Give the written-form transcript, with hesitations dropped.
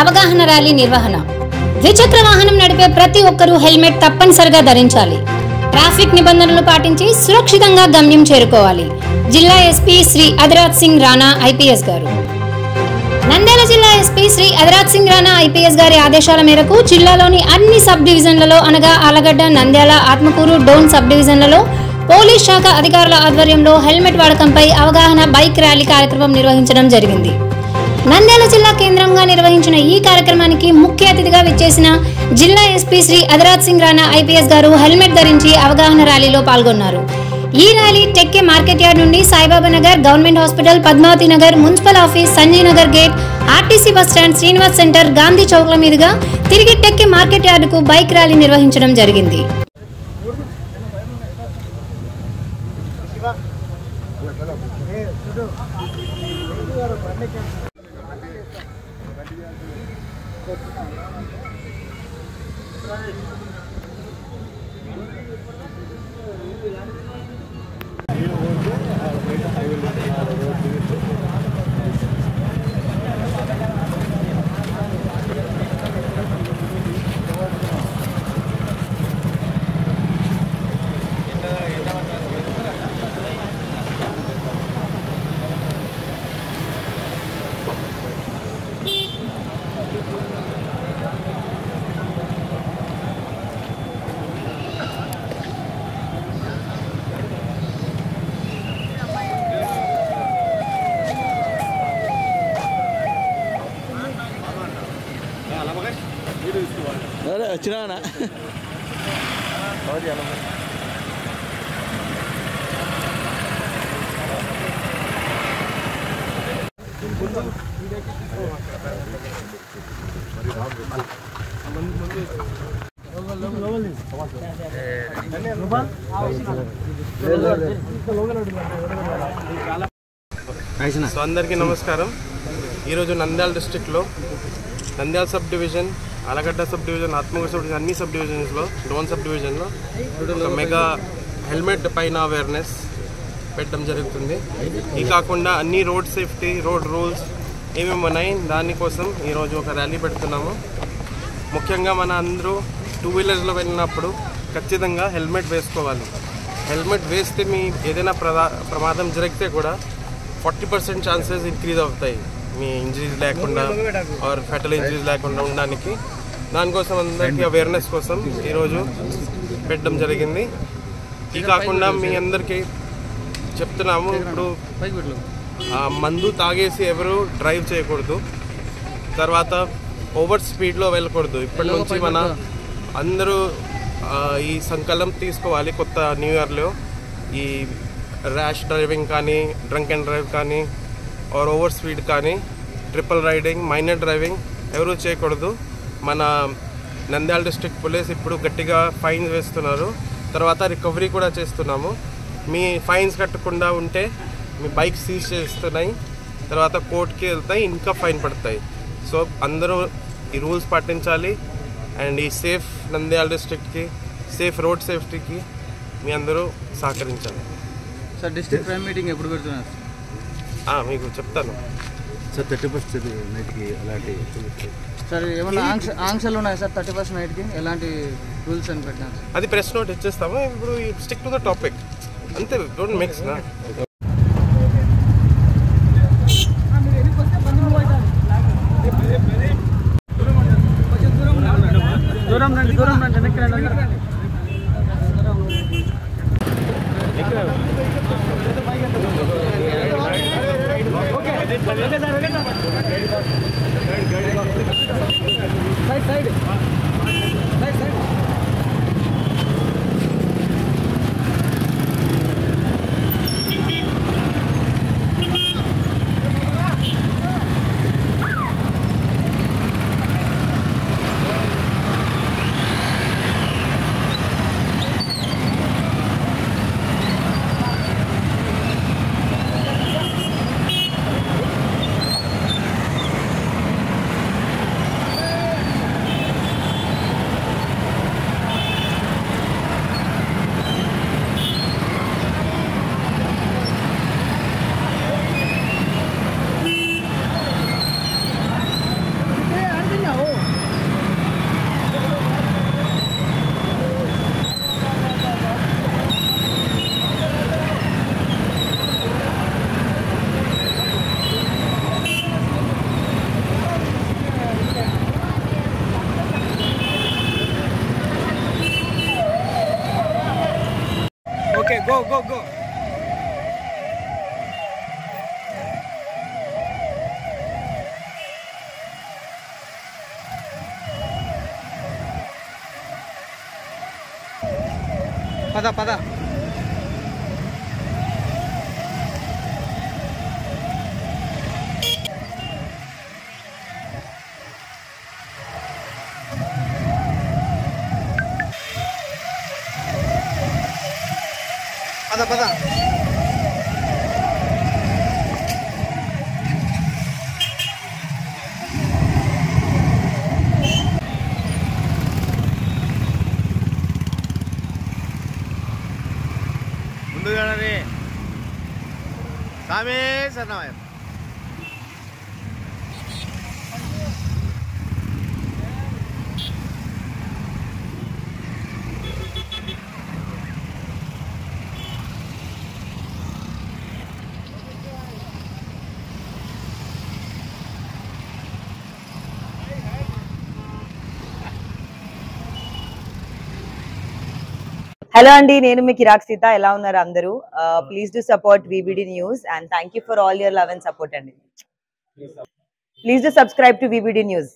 అవగాహన ర్యాలీ నిర్వహణ. ద్విచక్ర వాహనం నడిపే ప్రతి ఒక్కరూ హెల్మెట్ తప్పనిసరిగా ధరించాలి. ట్రాఫిక్ నిబంధనలు పాటించి సురక్షితంగా గమ్యం చేరుకోవాలి. జిల్లా ఎస్పీ శ్రీ అదిరాజ్ సింగ్ రాణా ఐపీఎస్ గారు. నంద్యాల జిల్లా ఎస్పీ శ్రీ అదిరాజ్ సింగ్ రాణా ఐపీఎస్ గారి ఆదేశాల మేరకు జిల్లాలోని అన్ని సబ్ డివిజన్లలో అనగా ఆలగడ్డ, నంద్యాల, ఆత్మకూరు, డోన్ సబ్ డివిజన్లలో పోలీస్ శాఖ అధికారుల ఆధ్వర్యంలో హెల్మెట్ వాడకంపై అవగాహన బైక్ ర్యాలీ కార్యక్రమం నిర్వహించడం జరిగింది. నంద్యాల జిల్లా కేంద్రంగా నిర్వహించిన ఈ కార్యక్రమానికి ముఖ్య అతిథిగా విచ్చేసిన జిల్లా ఎస్పీ శ్రీ అదిరాజ్ సింగ్ రాణా ఐపీఎస్ గారు హెల్మెట్ ధరించి అవగాహన ర్యాలీలో పాల్గొన్నారు. ఈ ర్యాలీ టెక్కే మార్కెట్ యార్డ్ నుండి Saibaba Nagar, government hospital, Padmavathi Nagar, municipal office, Sanjay Nagar gate, RTC bus stand, Srinivas centre, Gandhi చౌక్ల మీదుగా తిరిగి టెక్కే మార్కెట్ యార్డుకు బైక్ ర్యాలీ నిర్వహించడం జరిగింది. अरे వచ్చినానా సో అందరికీ నమస్కారం. ఈరోజు నంద్యాల డిస్ట్రిక్ట్లో Nandyal sub division, Allagadda sub division, Atmakur sub division, అన్ని సబ్ డివిజన్స్లో, డోన్ సబ్ డివిజన్లో ఒక మెగా హెల్మెట్ పైన అవేర్నెస్ పెట్టడం జరుగుతుంది. ఇది కాకుండా అన్ని రోడ్ సేఫ్టీ, రోడ్ రూల్స్ ఏమేమి ఉన్నాయి దానికోసం ఈరోజు ఒక ర్యాలీ పెడుతున్నాము. ముఖ్యంగా మన అందరూ టూ వీలర్స్లో వెళ్ళినప్పుడు ఖచ్చితంగా హెల్మెట్ వేసుకోవాలి. హెల్మెట్ వేస్తే మీ ఏదైనా ప్రమాదం జరిగితే కూడా 40% ఛాన్సెస్ ఇంక్రీజ్ అవుతాయి మీ ఇంజరీస్ లేకుండా ఆర్ ఫెటల్ ఇంజరీస్ లేకుండా ఉండడానికి. దానికోసం అందరికీ అవేర్నెస్ కోసం ఈరోజు పెట్టడం జరిగింది. ఇది కాకుండా మీ అందరికీ చెప్తున్నాము, ఇప్పుడు మందు తాగేసి ఎవరు డ్రైవ్ చేయకూడదు, తర్వాత ఓవర్ స్పీడ్లో వెళ్ళకూడదు. ఇప్పటి నుంచి మన అందరూ ఈ సంకల్పం తీసుకోవాలి. కొత్త న్యూ ఇయర్లో ఈ ర్యాష్ డ్రైవింగ్ కానీ, డ్రంక్ అండ్ డ్రైవ్ కానీ, ఆర్ ఓవర్ స్పీడ్ కానీ, ట్రిపుల్ రైడింగ్, మైనర్ డ్రైవింగ్ ఎవరూ చేయకూడదు. మన నంద్యాల డిస్ట్రిక్ట్ పోలీస్ ఇప్పుడు గట్టిగా ఫైన్స్ వేస్తున్నారు, తర్వాత రికవరీ కూడా చేస్తున్నాము. మీ ఫైన్స్ కట్టకుండా ఉంటే మీ బైక్ సీజ్ చేస్తున్నాయి, తర్వాత కోర్టుకి వెళ్తాయి, ఇంకా ఫైన్ పడతాయి. సో అందరూ ఈ రూల్స్ పాటించాలి. అండ్ ఈ సేఫ్ నంద్యాల డిస్ట్రిక్ట్కి, సేఫ్ రోడ్ సేఫ్టీకి మీ అందరూ సహకరించాలి. సార్ డిస్ట్రిక్ట్ ప్రైమ్ మీటింగ్ ఎప్పుడు పెడుతున్నారు? మీకు చెప్తాను సార్. 31st నైట్కి ఎలాంటి సార్ ఏమైనా ఆంక్షలు ఉన్నాయి సార్? 31st నైట్కి ఎలాంటి రూల్స్ అని పెట్టినారు? అది ప్రెస్ నోట్ ఇచ్చేస్తాము. ఇప్పుడు స్టిక్ టు ద టాపిక్ అంతే, డోంట్ మిక్స్ నా. దూరం రండి. go. Pada. Pada. ముందుగానే సామే సన్నమయ్య హలో అండి, నేను మీ కిరాక్ సీత. ఎలా ఉన్నారు అందరూ? Please do support VBD news and thank you for all your love and support అండి. Please do subscribe to VBD news.